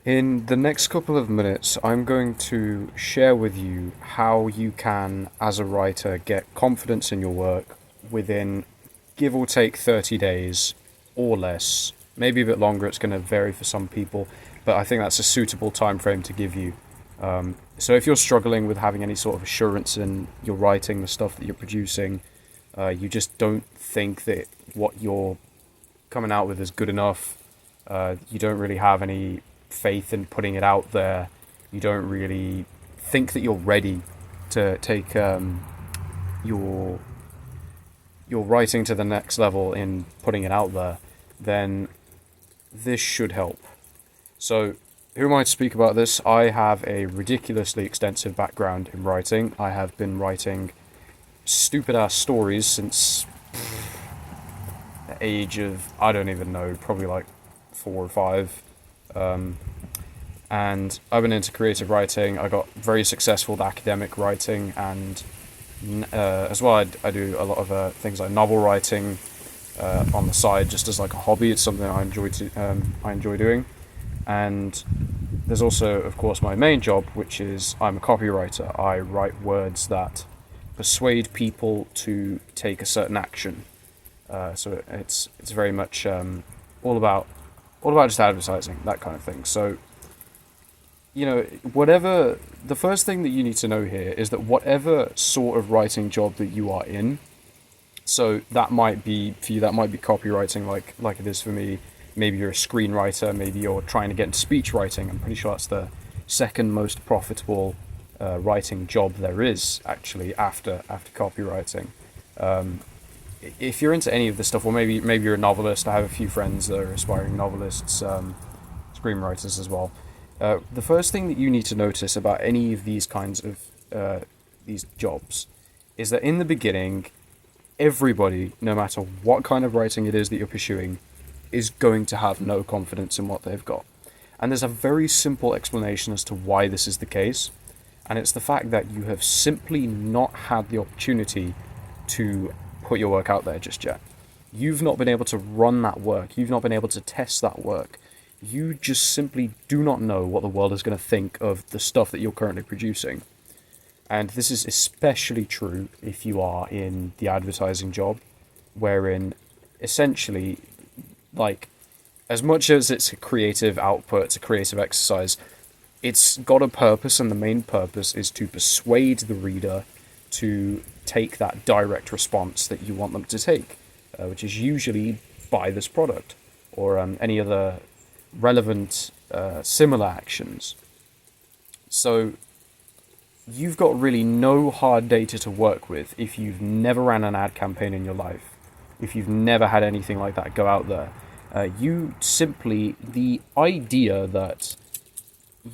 In the next couple of minutes, I'm going to share with you how you can, as a writer, get confidence in your work within give or take 30 days or less. Maybe a bit longer, it's going to vary for some people, but I think that's a suitable time frame to give you. So if you're struggling with having any sort of assurance in your writing, the stuff that you're producing, you just don't think that what you're coming out with is good enough, you don't really have any faith in putting it out there, you don't really think that you're ready to take your writing to the next level in putting it out there, then this should help. So, who am I to speak about this? I have a ridiculously extensive background in writing. I have been writing stupid ass stories since the age of, I don't even know, probably like 4 or 5. And I've been into creative writing. I got very successful with academic writing, and as well, I do a lot of things like novel writing on the side, just as like a hobby. It's something I enjoy doing. And there's also, of course, my main job, which is I'm a copywriter. I write words that persuade people to take a certain action. So it's very much all about just advertising, that kind of thing. So, whatever, the first thing that you need to know here is that whatever sort of writing job that you are in, so that might be for you, that might be copywriting, like it is for me. Maybe you're a screenwriter, maybe you're trying to get into speech writing. I'm pretty sure that's the second most profitable writing job there is, actually, after copywriting. If you're into any of this stuff, or maybe you're a novelist. I have a few friends that are aspiring novelists, screenwriters as well. The first thing that you need to notice about any of these kinds of these jobs is that in the beginning, everybody, no matter what kind of writing it is that you're pursuing, is going to have no confidence in what they've got. And there's a very simple explanation as to why this is the case, and it's the fact that you have simply not had the opportunity to put your work out there just yet. You've not been able to run that work. You've not been able to test that work. You just simply do not know what the world is going to think of the stuff that you're currently producing. And this is especially true if you are in the advertising job, wherein essentially, like, as much as it's a creative output, it's a creative exercise, it's got a purpose, and the main purpose is to persuade the reader to take that direct response that you want them to take, which is usually buy this product or any other relevant similar actions. So you've got really no hard data to work with if you've never ran an ad campaign in your life, if you've never had anything like that go out there. The idea that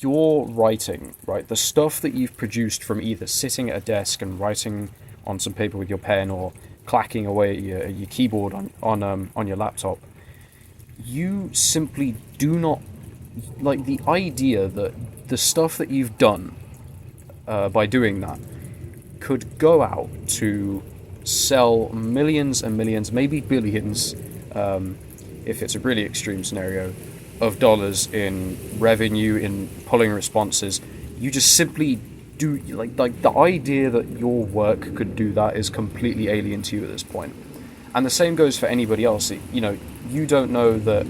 your writing, right, the stuff that you've produced from either sitting at a desk and writing on some paper with your pen or clacking away at your keyboard on your laptop, you simply do not, like, the idea that the stuff that you've done by doing that could go out to sell millions and millions, maybe billions, if it's a really extreme scenario, of dollars in revenue, in pulling responses. You just simply do, like the idea that your work could do that is completely alien to you at this point. And the same goes for anybody else. You don't know that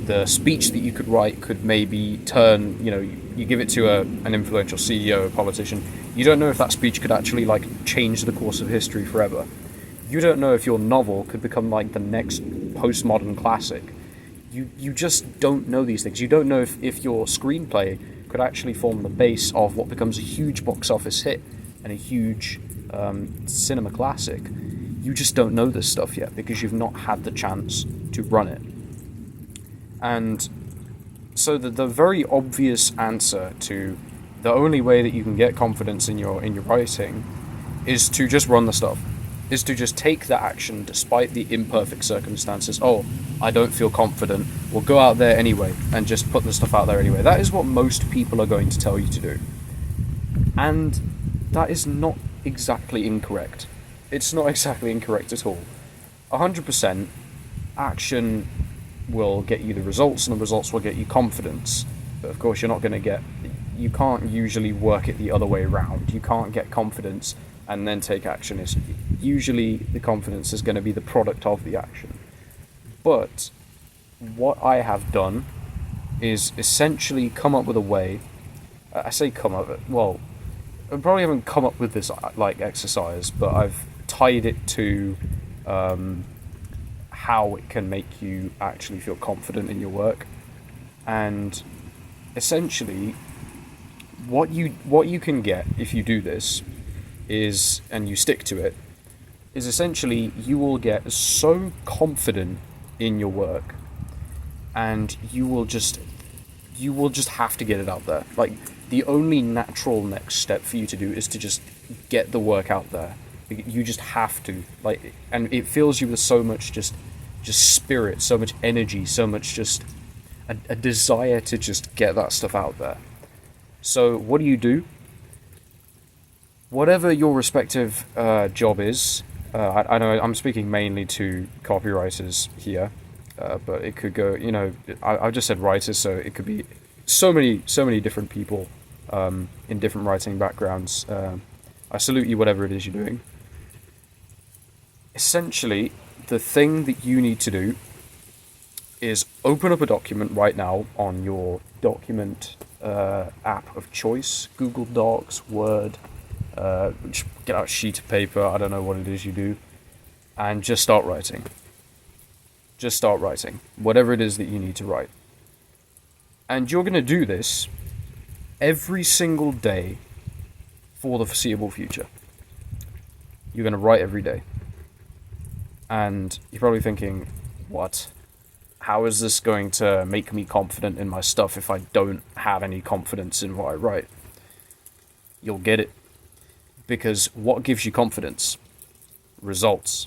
the speech that you could write could maybe turn, you give it to an influential CEO, a politician. You don't know if that speech could actually, like, change the course of history forever. You don't know if your novel could become like the next postmodern classic. You just don't know these things. You don't know if your screenplay could actually form the base of what becomes a huge box office hit and a huge cinema classic. You just don't know this stuff yet because you've not had the chance to run it. And so the very obvious answer to the only way that you can get confidence in your writing is to just run the stuff. Is to just take the action despite the imperfect circumstances. Oh, I don't feel confident. Well, go out there anyway and just put the stuff out there anyway. That is what most people are going to tell you to do. And that is not exactly incorrect. It's not exactly incorrect at all. 100% action will get you the results, and the results will get you confidence. But of course, you can't usually work it the other way around. You can't get confidence and then take action. It's usually the confidence is going to be the product of the action. But what I have done is essentially come up with a way. I say come up, well, I probably haven't come up with this like exercise, but I've tied it to how it can make you actually feel confident in your work. And essentially, what you can get if you do this is, and you stick to it, is essentially you will get so confident in your work, and you will just have to get it out there. Like, the only natural next step for you to do is to just get the work out there. You just have to, like, and it fills you with so much just spirit, so much energy, so much just a desire to just get that stuff out there. So what do? Whatever your respective job is, I know I'm speaking mainly to copywriters here, but it could go, I just said writers, so it could be so many different people in different writing backgrounds. I salute you, whatever it is you're doing. Essentially, the thing that you need to do is open up a document right now on your document app of choice, Google Docs, Word, just get out a sheet of paper, I don't know what it is you do, and just start writing. Just start writing, whatever it is that you need to write. And you're going to do this every single day for the foreseeable future. You're going to write every day. And you're probably thinking, what? How is this going to make me confident in my stuff if I don't have any confidence in what I write? You'll get it. Because what gives you confidence? Results.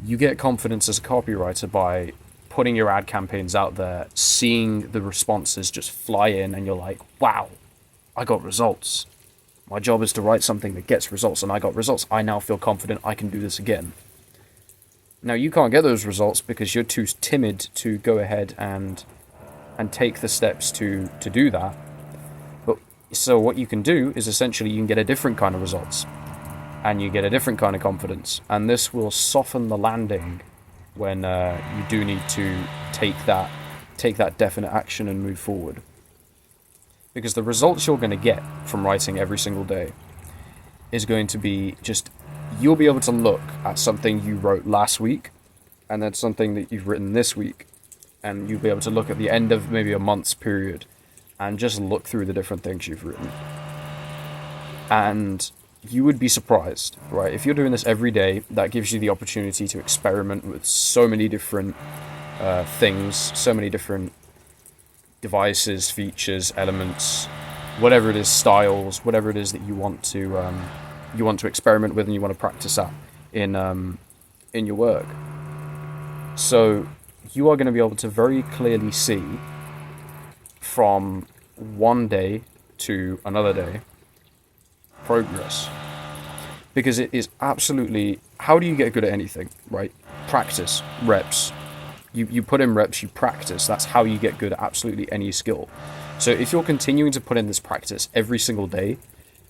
You get confidence as a copywriter by putting your ad campaigns out there, seeing the responses just fly in, and you're like, wow, I got results. My job is to write something that gets results, and I got results. I now feel confident I can do this again. Now, you can't get those results because you're too timid to go ahead and take the steps to do that. But so what you can do is essentially you can get a different kind of results, and you get a different kind of confidence, and this will soften the landing when you do need to take that definite action and move forward. Because the results you're going to get from writing every single day is going to be just, you'll be able to look at something you wrote last week and then something that you've written this week, and you'll be able to look at the end of maybe a month's period and just look through the different things you've written. And you would be surprised, right? If you're doing this every day, that gives you the opportunity to experiment with so many different things, so many different devices, features, elements, whatever it is, styles, whatever it is that you want to experiment with and you want to practice at in your work. So you are going to be able to very clearly see from one day to another day progress. Because it is absolutely, how do you get good at anything, right? Practice, reps. You put in reps, you practice. That's how you get good at absolutely any skill. So if you're continuing to put in this practice every single day,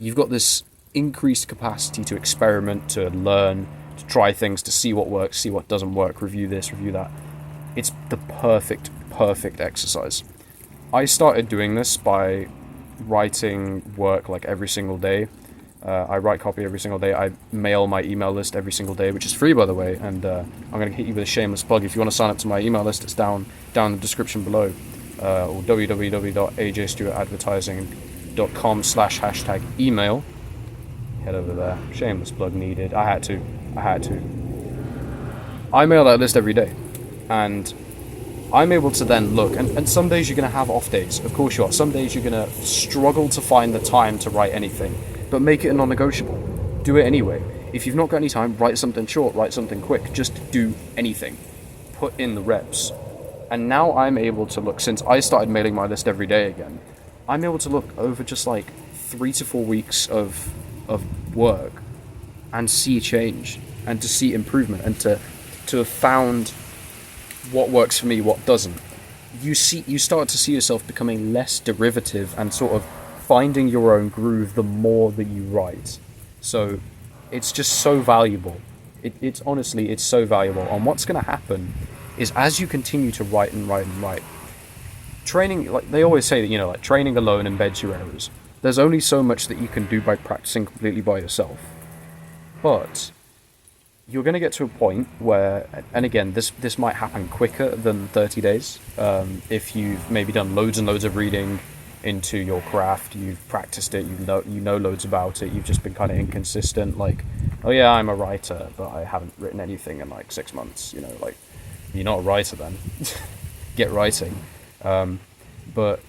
you've got this increased capacity to experiment, to learn, to try things, to see what works, see what doesn't work, review this, review that. It's the perfect exercise. I started doing this by writing work like every single day. I write copy every single day. I mail my email list every single day, which is free, by the way. And I'm going to hit you with a shameless plug. If you want to sign up to my email list, it's down in the description below, or www.ajstewart.advertising.com/#email. Head over there. Shameless plug needed. I had to. I mail that list every day, and I'm able to then look. And some days you're going to have off days. Of course you are. Some days you're going to struggle to find the time to write anything. But make it a non-negotiable. Do it anyway. If you've not got any time, write something short, write something quick. Just do anything. Put in the reps. And now I'm able to look, since I started mailing my list every day again, I'm able to look over just like 3 to 4 weeks of work and see change and to see improvement and to have found what works for me, what doesn't. you start to see yourself becoming less derivative and sort of finding your own groove the more that you write. So it's just so valuable. It's honestly, it's so valuable. And what's going to happen is as you continue to write and write and write, training, like they always say that, like training alone embeds your errors. There's only so much that you can do by practicing completely by yourself. But you're going to get to a point where, and again, this might happen quicker than 30 days. If you've maybe done loads and loads of reading into your craft, you've practiced it, you know loads about it, you've just been kind of inconsistent, like, oh yeah, I'm a writer, but I haven't written anything in like 6 months, like, you're not a writer then. Get writing. But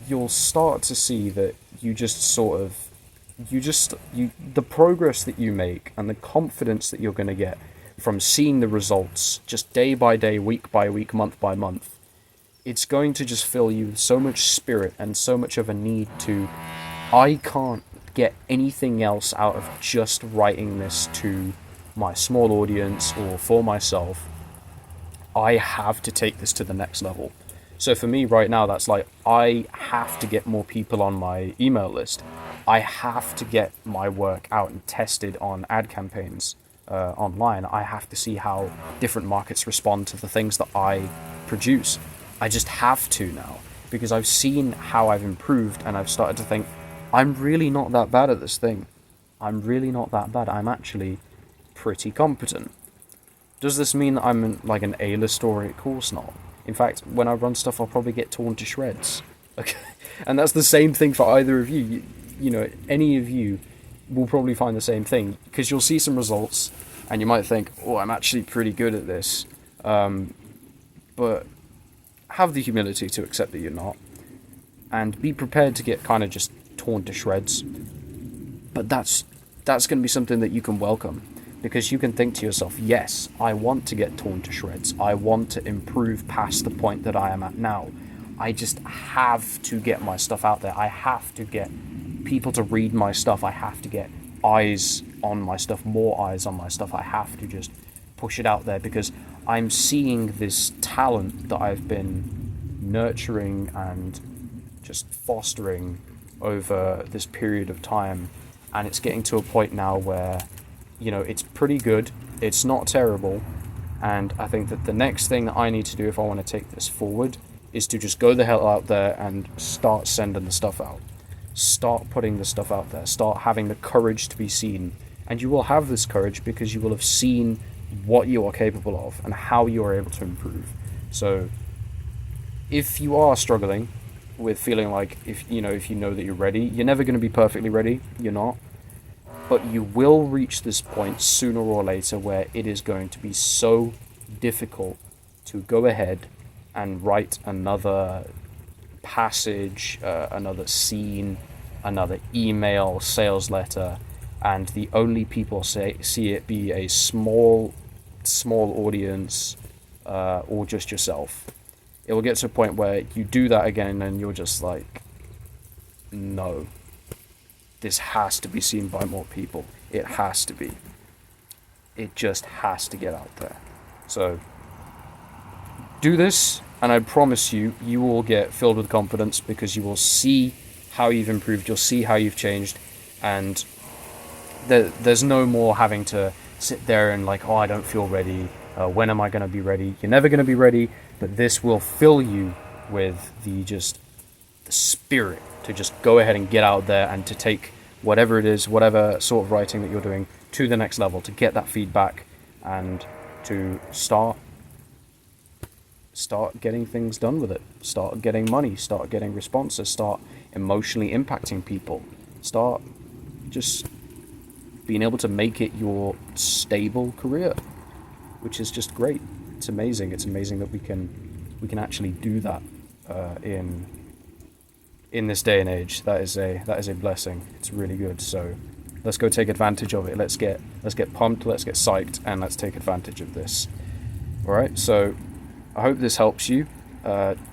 you'll start to see that the progress that you make and the confidence that you're going to get from seeing the results just day by day, week by week, month by month, it's going to just fill you with so much spirit and so much of a need to, I can't get anything else out of just writing this to my small audience or for myself. I have to take this to the next level. So for me right now, that's like, I have to get more people on my email list. I have to get my work out and tested on ad campaigns online. I have to see how different markets respond to the things that I produce. I just have to now, because I've seen how I've improved and I've started to think, I'm really not that bad at this thing. I'm really not that bad. I'm actually pretty competent. Does this mean that I'm like an A-list or of course not? In fact, when I run stuff, I'll probably get torn to shreds. Okay, and that's the same thing for either of you. Any of you will probably find the same thing, because you'll see some results and you might think, oh, I'm actually pretty good at this. But have the humility to accept that you're not, and be prepared to get kind of just torn to shreds. But that's going to be something that you can welcome, because you can think to yourself, yes, I want to get torn to shreds. I want to improve past the point that I am at now. I just have to get my stuff out there. I have to get people to read my stuff. I have to get eyes on my stuff, more eyes on my stuff. I have to just push it out there, because I'm seeing this talent that I've been nurturing and just fostering over this period of time, and it's getting to a point now where it's pretty good, it's not terrible, and I think that the next thing that I need to do if I want to take this forward is to just go the hell out there and start sending the stuff out. Start putting the stuff out there, start having the courage to be seen, and you will have this courage because you will have seen what you are capable of and how you are able to improve. So if you are struggling with feeling like, if you know that you're ready, you're never going to be perfectly ready, you're not, but you will reach this point sooner or later where it is going to be so difficult to go ahead and write another passage, another scene, another email, sales letter, and the only people see it be a small audience, or just yourself. It will get to a point where you do that again and you're just like, no, this has to be seen by more people. It has to be. It just has to get out there. So do this, and I promise you, you will get filled with confidence, because you will see how you've improved, you'll see how you've changed, and there's no more having to sit there and like, oh, I don't feel ready. When am I going to be ready? You're never going to be ready, but this will fill you with the spirit to just go ahead and get out there and to take whatever it is, whatever sort of writing that you're doing, to the next level, to get that feedback and to start getting things done with it, start getting money, start getting responses, start emotionally impacting people, start just being able to make it your stable career, which is just great. It's amazing. It's amazing that we can actually do that in this day and age. That is a blessing. It's really good. So let's go take advantage of it. Let's get pumped, let's get psyched, and let's take advantage of this. All right, so I hope this helps you.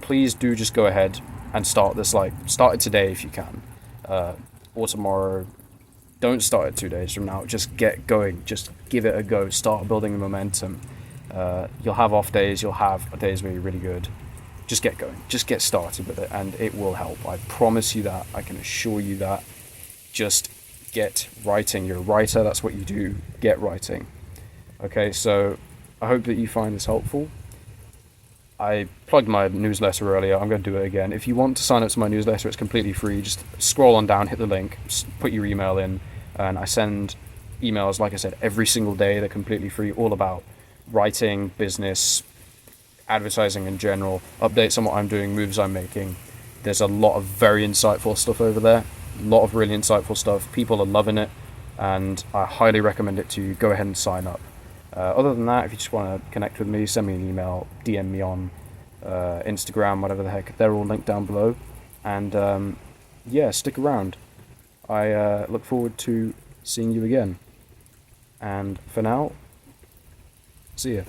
Please do just go ahead and start this, start it today if you can, or tomorrow. Don't start it 2 days from now. Just get going. Just give it a go. Start building the momentum. You'll have off days. You'll have days where you're really good. just get going. Just get started with it, and it will help. I promise you that. I can assure you that. Just get writing. You're a writer. That's what you do. Get writing. Okay, so I hope that you find this helpful. I plugged my newsletter earlier. I'm going to do it again. If you want to sign up to my newsletter, it's completely free. Just scroll on down, hit the link, put your email in, and I send emails, like I said, every single day. They're completely free, all about writing, business, advertising in general, updates on what I'm doing, moves I'm making. There's a lot of very insightful stuff over there. A lot of really insightful stuff. People are loving it, and I highly recommend it to you. Go ahead and sign up. Other than that, if you just want to connect with me, send me an email, DM me on Instagram, whatever the heck. They're all linked down below. And yeah, stick around. I look forward to seeing you again. And for now, see ya.